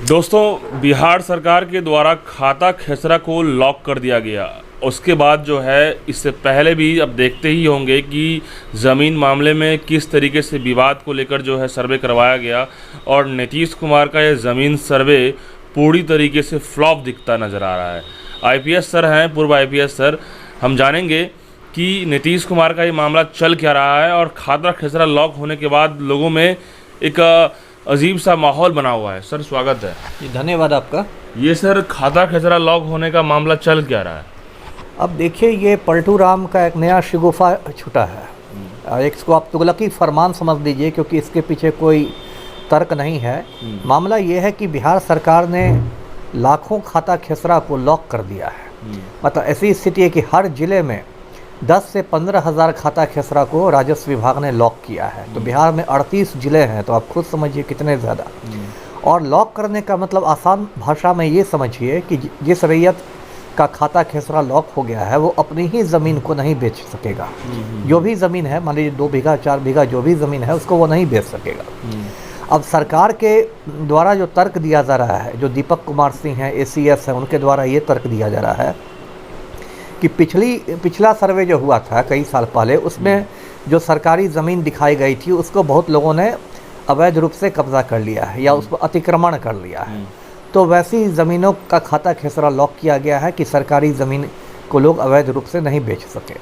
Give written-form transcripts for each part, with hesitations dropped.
दोस्तों, बिहार सरकार के द्वारा खाता खेसरा को लॉक कर दिया गया। उसके बाद जो है, इससे पहले भी अब देखते ही होंगे कि ज़मीन मामले में किस तरीके से विवाद को लेकर जो है सर्वे करवाया गया और नीतीश कुमार का ये ज़मीन सर्वे पूरी तरीके से फ्लॉप दिखता नज़र आ रहा है। आईपीएस सर हैं, पूर्व आईपीएस सर, हम जानेंगे कि नीतीश कुमार का ये मामला चल क्या रहा है और खाता खेसरा लॉक होने के बाद लोगों में एक अजीब सा माहौल बना हुआ है। सर स्वागत है। धन्यवाद आपका। ये सर खाता खेसरा लॉक होने का मामला चल क्या रहा है? अब देखिए, ये पलटू राम का एक नया शिगुफा छूटा है। एक इसको आप तुगलकी फरमान समझ लीजिए, क्योंकि इसके पीछे कोई तर्क नहीं है। मामला ये है कि बिहार सरकार ने लाखों खाता खेसरा को लॉक कर दिया है। मतलब ऐसी स्थिति है कि हर जिले में 10 से 15 हज़ार खाता खेसरा को राजस्व विभाग ने लॉक किया है। तो बिहार में 38 जिले हैं, तो आप खुद समझिए कितने ज़्यादा। और लॉक करने का मतलब आसान भाषा में ये समझिए कि जिस रैयत का खाता खेसरा लॉक हो गया है वो अपनी ही ज़मीन को नहीं बेच सकेगा। जो भी ज़मीन है, मान लीजिए 2 बीघा 4 बीघा जो भी ज़मीन है, उसको वो नहीं बेच सकेगा। अब सरकार के द्वारा जो तर्क दिया जा रहा है, जो दीपक कुमार सिंह हैं, ACS है, उनके द्वारा ये तर्क दिया जा रहा है कि पिछला सर्वे जो हुआ था कई साल पहले, उसमें जो सरकारी ज़मीन दिखाई गई थी उसको बहुत लोगों ने अवैध रूप से कब्जा कर लिया है या उस पर अतिक्रमण कर लिया है। तो वैसी ज़मीनों का खाता खेसरा लॉक किया गया है कि सरकारी ज़मीन को लोग अवैध रूप से नहीं बेच सके।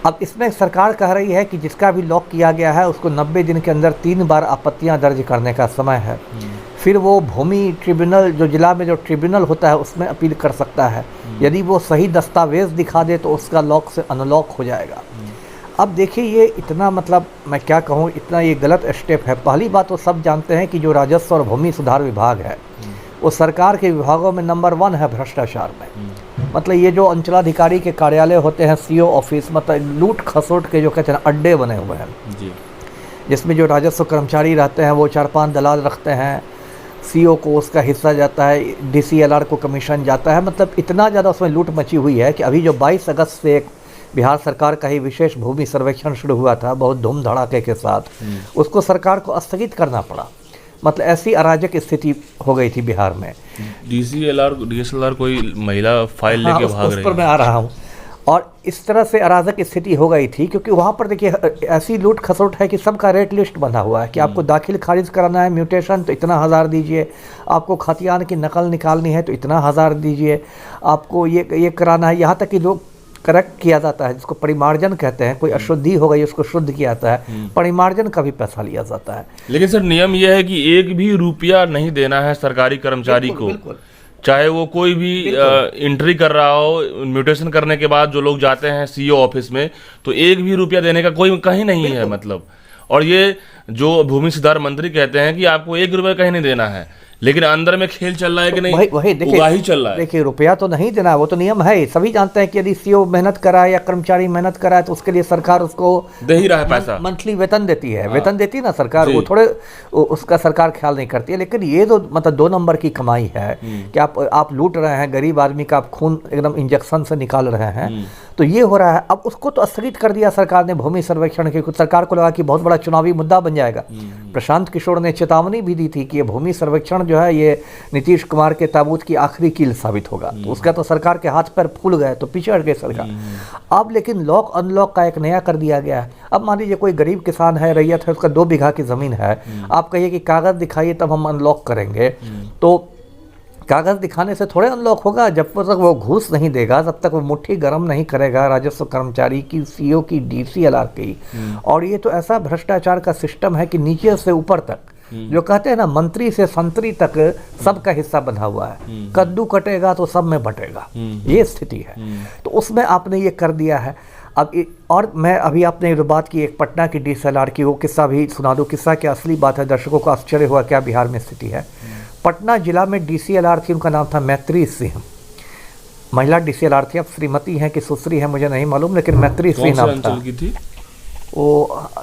अब इसमें सरकार कह रही है कि जिसका भी लॉक किया गया है उसको 90 दिन के अंदर 3 बार आपत्तियां दर्ज करने का समय है। फिर वो भूमि ट्रिब्यूनल, जो जिला में जो ट्रिब्यूनल होता है, उसमें अपील कर सकता है। यदि वो सही दस्तावेज़ दिखा दे तो उसका लॉक से अनलॉक हो जाएगा। अब देखिए, ये इतना, मतलब मैं क्या कहूँ, इतना ये गलत स्टेप है। पहली बात तो सब जानते हैं कि जो राजस्व और भूमि सुधार विभाग है वो सरकार के विभागों में नंबर 1 है भ्रष्टाचार में। मतलब ये जो अंचलाधिकारी के कार्यालय होते हैं, CO ऑफिस, मतलब लूट खसोट के जो कहते हैं अड्डे बने हुए हैं जी, जिसमें जो राजस्व कर्मचारी रहते हैं वो 4-5 दलाल रखते हैं। CO को उसका हिस्सा जाता है, DCLR को कमीशन जाता है। मतलब इतना ज़्यादा उसमें लूट मची हुई है कि अभी जो 22 अगस्त से एक बिहार सरकार का ही विशेष भूमि सर्वेक्षण शुरू हुआ था बहुत धूम धड़ाके के साथ, उसको सरकार को स्थगित करना पड़ा। मतलब ऐसी अराजक स्थिति हो गई थी बिहार में। DSLR कोई महिला फाइल लेके भाग रही है, उस पर मैं आ रहा हूँ। और इस तरह से अराजक स्थिति हो गई थी क्योंकि वहाँ पर देखिए ऐसी लूट खसोट है कि सबका रेट लिस्ट बंधा हुआ है कि आपको दाखिल खारिज कराना है, म्यूटेशन तो इतना हज़ार दीजिए, आपको खतियान की नकल निकालनी है तो इतना हज़ार दीजिए, आपको ये कराना है। यहाँ तक कि लोग करेक्ट किया जाता है, जिसको परिमार्जन कहते हैं। कोई अशुद्धि हो गई उसको शुद्ध किया जाता है, परिमार्जन का भी पैसा लिया जाता है। लेकिन सर नियम यह है कि 1 भी रुपया नहीं देना है सरकारी कर्मचारी को। बिल्कुल। चाहे वो कोई भी एंट्री कर रहा हो, म्यूटेशन करने के बाद जो लोग जाते हैं CO ऑफिस में, तो 1 भी रुपया देने का कोई कहीं नहीं है मतलब। और ये जो भूमि सुधार मंत्री कहते हैं कि आपको 1 रुपया कहीं नहीं देना है, लेकिन अंदर में खेल चल रहा है कि नहीं, वही देखिए, चल रहा है। देखिए, रुपया तो नहीं देना, वो तो नियम है। सभी जानते हैं कि यदि CO मेहनत कराए या कर्मचारी मेहनत कराए तो उसके लिए सरकार उसको दे ही रहा है पैसा, मंथली वेतन देती है। वेतन देती है ना सरकार, वो थोड़े उसका सरकार ख्याल नहीं करती है। लेकिन ये तो मतलब 2 नंबर की कमाई है कि आप लूट रहे हैं, गरीब आदमी का आप खून एकदम इंजेक्शन से निकाल रहे हैं, तो ये हो रहा है। अब उसको तो स्थगित कर दिया सरकार ने, भूमि सर्वेक्षण के। कुछ सरकार को लगा कि बहुत बड़ा चुनावी मुद्दा बन जाएगा। प्रशांत किशोर ने चेतावनी भी दी थी कि ये भूमि सर्वेक्षण जो है ये नीतीश कुमार के ताबूत की आखिरी कील साबित होगा। तो उसका तो सरकार के हाथ पैर फूल गए, तो पीछे हट गई सरकार। अब लेकिन लॉक अनलॉक का एक नया कर दिया गया है। अब मान लीजिए कोई गरीब किसान है, रैयत है, उसका 2 बीघा की ज़मीन है, आप कहिए कि कागज़ दिखाइए तब हम अनलॉक करेंगे, तो कागज़ दिखाने से थोड़े अनलॉक होगा। जब तक वो घूस नहीं देगा, जब तक वो मुट्ठी गर्म नहीं करेगा राजस्व कर्मचारी की, CO की, DCLR की। और ये तो ऐसा भ्रष्टाचार का सिस्टम है कि नीचे से ऊपर तक, जो कहते हैं ना, मंत्री से संतरी तक सबका हिस्सा बंधा हुआ है। कद्दू कटेगा तो सब में बटेगा, ये स्थिति है। तो उसमें आपने ये कर दिया है। अब और मैं अभी आपने जो बात की एक पटना की DCLR की, वो किस्सा भी सुना दो। किस्सा क्या असली बात है, दर्शकों को आश्चर्य हुआ क्या बिहार में स्थिति है। पटना जिला में DCLR थी, उनका नाम था मैत्री सिंह, महिला DCLR थी। अब श्रीमती हैं कि सुश्री है मुझे नहीं मालूम, लेकिन मैत्री सिंह नाम था। वो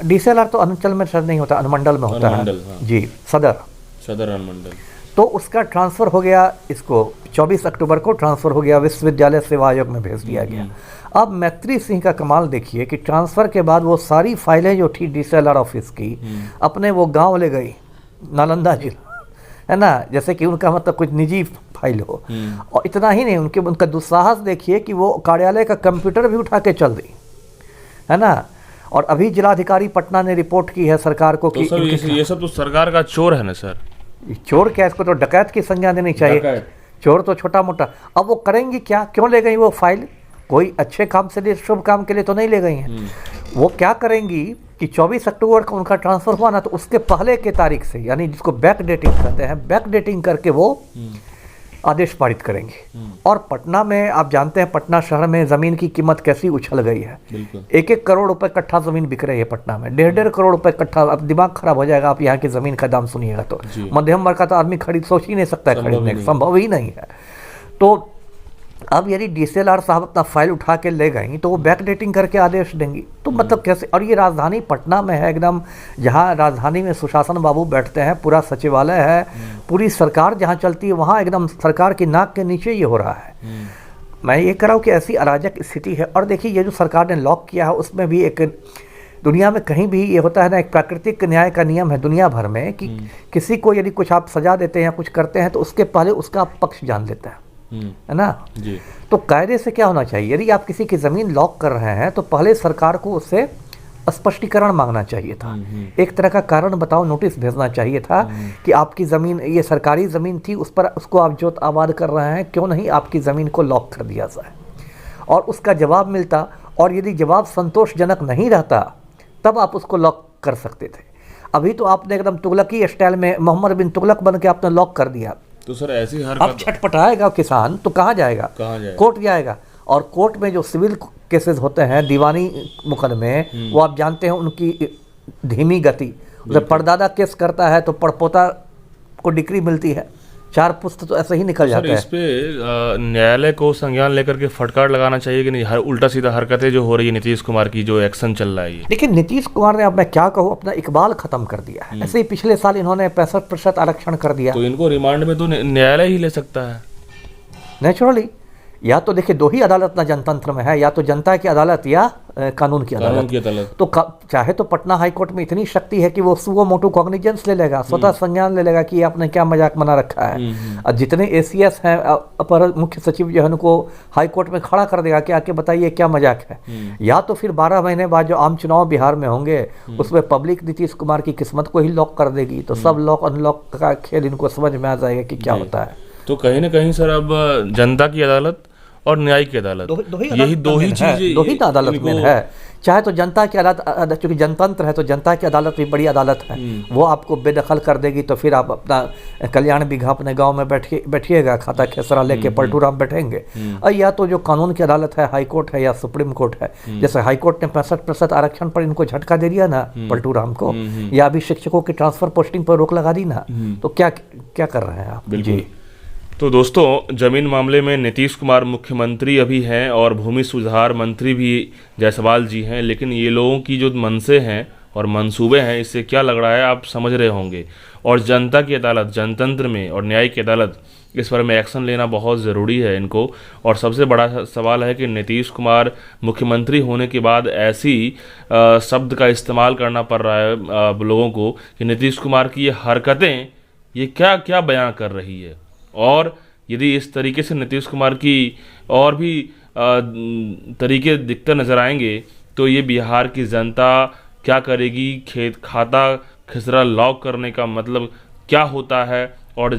DCLR तो अनुमंडल में शायद नहीं होता, अनुमंडल में होता है जी, सदर अनुमंडल। तो उसका ट्रांसफ़र हो गया, इसको 24 अक्टूबर को ट्रांसफ़र हो गया, विश्वविद्यालय सेवा आयोग में भेज दिया गया। अब मैत्री सिंह का कमाल देखिए कि ट्रांसफ़र के बाद वो सारी फाइलें जो थी DCLR ऑफिस की अपने वो गांव ले गई, नालंदा जिला, है ना, जैसे कि उनका मतलब कुछ निजी फाइल हो। और इतना ही नहीं, उनका दुस्साहस देखिए कि वो कार्यालय का कंप्यूटर भी उठा के चल दी, है ना। और अभी जिलाधिकारी पटना ने रिपोर्ट की है सरकार को तो कि सर ये सब तो सरकार का चोर है ना सर। चोर क्या, इसको तो डकैत की संज्ञा देनी चाहिए। चोर तो छोटा मोटा, अब वो करेंगी क्या, क्यों ले गई वो फाइल, कोई अच्छे काम से लिए, शुभ काम के लिए तो नहीं ले गई हैं। वो क्या करेंगी कि 24 अक्टूबर को उनका ट्रांसफर हुआ ना, तो उसके पहले के तारीख से, यानी जिसको बैक डेटिंग कहते हैं, बैक डेटिंग करके वो आदेश पारित करेंगे। और पटना में आप जानते हैं, पटना शहर में ज़मीन की कीमत कैसी उछल गई है। 1-1 करोड़ रुपए कट्ठा ज़मीन बिक रही है पटना में, 1.5 करोड़ रुपए कट्ठा। अब दिमाग खराब हो जाएगा आप यहाँ की ज़मीन का दाम सुनिएगा तो। मध्यम वर्ग का तो आदमी सोच ही नहीं सकता है खरीदने का, संभव ही नहीं है। तो अब यदि DCLR साहब अपना फाइल उठा के ले गई तो वो बैक डेटिंग करके आदेश देंगी, तो मतलब कैसे। और ये राजधानी पटना में है एकदम, जहाँ राजधानी में सुशासन बाबू बैठते हैं, पूरा सचिवालय है, पूरी सरकार जहाँ चलती है, वहाँ एकदम सरकार की नाक के नीचे ये हो रहा है। मैं ये कह रहा हूँ कि ऐसी अराजक स्थिति है। और देखिए, ये जो सरकार ने लॉक किया है, उसमें भी एक दुनिया में कहीं भी ये होता है ना, एक प्राकृतिक न्याय का नियम है दुनिया भर में कि किसी को यदि कुछ आप सजा देते हैं या कुछ करते हैं तो उसके पहले उसका पक्ष जान लेते हैं, है ना जी। तो कायदे से क्या होना चाहिए, यदि आप किसी की ज़मीन लॉक कर रहे हैं तो पहले सरकार को उससे स्पष्टीकरण मांगना चाहिए था। एक तरह का कारण बताओ नोटिस भेजना चाहिए था कि आपकी ज़मीन, ये सरकारी ज़मीन थी, उस पर उसको आप जोत आबाद कर रहे हैं, क्यों नहीं आपकी ज़मीन को लॉक कर दिया जाए। और उसका जवाब मिलता, और यदि जवाब संतोषजनक नहीं रहता तब आप उसको लॉक कर सकते थे। अभी तो आपने एकदम तुगलकी स्टाइल में मोहम्मद बिन तुगलक बन के आपने लॉक कर दिया। तो सर ऐसी हर अब छटपटाएगा किसान तो कहाँ जाएगा, कोर्ट जाएगा। और कोर्ट में जो सिविल केसेस होते हैं, दीवानी मुकदमे, वो आप जानते हैं उनकी धीमी गति। जब परदादा केस करता है तो पड़पोता को डिक्री मिलती है, 4 पुस्त तो ऐसे ही निकल जाते हैं। इस पे न्यायालय को संज्ञान लेकर के फटकार लगाना चाहिए कि नहीं, हर उल्टा सीधा हरकतें जो हो रही है नीतीश कुमार की, जो एक्शन चल रहा है। देखिए, नीतीश कुमार ने, अब मैं क्या कहूँ, अपना इकबाल खत्म कर दिया है। ऐसे ही पिछले साल इन्होंने 65% आरक्षण कर दिया, तो इनको रिमांड में तो न्यायालय ही ले सकता है नेचुरली। या तो देखिए, 2 ही अदालत ना जनतंत्र में है, या तो जनता की अदालत या कानून की अदालत। तो चाहे तो पटना हाई कोर्ट में इतनी शक्ति है कि वो सुओ मोटो कॉग्निजेंस ले लेगा, स्वतः संज्ञान ले लेगा कि आपने क्या मजाक बना रखा है। और जितने ACS हैं, अपर मुख्य सचिव जो है, उनको हाई कोर्ट में खड़ा कर देगा कि आके बताइए क्या मजाक है। या तो फिर 12 महीने बाद जो आम चुनाव बिहार में होंगे, उसमें पब्लिक नीतीश कुमार की किस्मत को ही लॉक कर देगी। तो सब लॉक अनलॉक का खेल इनको समझ में आ जाएगा कि क्या होता है। तो कहीं ना कहीं सर, अब जनता की अदालत और न्यायिक अदालत, यही दो ही चीजें, 2 ही अदालत में है। चाहे तो जनता की अदालत, चूंकि जनतंत्र है तो जनता की अदालत भी बड़ी अदालत है, वो आपको बेदखल कर देगी। तो फिर आप अपना कल्याण बीघा अपने गांव में बैठिएगा, खाता खेसरा लेके पलटू राम बैठेंगे। और या तो जो कानून की अदालत है, हाई कोर्ट है या सुप्रीम कोर्ट है, जैसे हाई कोर्ट ने 65% आरक्षण पर इनको झटका दे दिया ना पलटू राम को, या अभी शिक्षकों की ट्रांसफर पोस्टिंग पर रोक लगा दी ना, तो क्या कर रहे हैं आप जी। तो दोस्तों, जमीन मामले में नीतीश कुमार मुख्यमंत्री अभी हैं और भूमि सुधार मंत्री भी जायसवाल जी हैं, लेकिन ये लोगों की जो मनसे हैं और मंसूबे हैं, इससे क्या लग रहा है आप समझ रहे होंगे। और जनता की अदालत, जनतंत्र में और न्यायिक अदालत, इस पर में एक्शन लेना बहुत ज़रूरी है इनको। और सबसे बड़ा सवाल है कि नीतीश कुमार मुख्यमंत्री होने के बाद ऐसी शब्द का इस्तेमाल करना पड़ रहा है लोगों को कि नीतीश कुमार की ये हरकतें, ये क्या क्या बयां कर रही है। और यदि इस तरीके से नीतीश कुमार की और भी तरीके दिखते नज़र आएंगे तो ये बिहार की जनता क्या करेगी। खाता खसरा लॉक करने का मतलब क्या होता है, और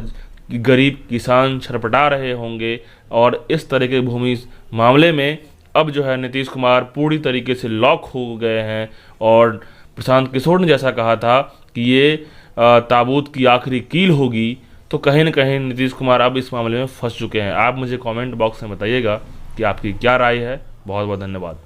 गरीब किसान छटपटा रहे होंगे। और इस तरह के भूमि मामले में अब जो है नीतीश कुमार पूरी तरीके से लॉक हो गए हैं। और प्रशांत किशोर ने जैसा कहा था कि ये ताबूत की आखिरी कील होगी, तो कहीं न कहीं नीतीश कुमार अब इस मामले में फंस चुके हैं। आप मुझे कमेंट बॉक्स में बताइएगा कि आपकी क्या राय है। बहुत बहुत धन्यवाद।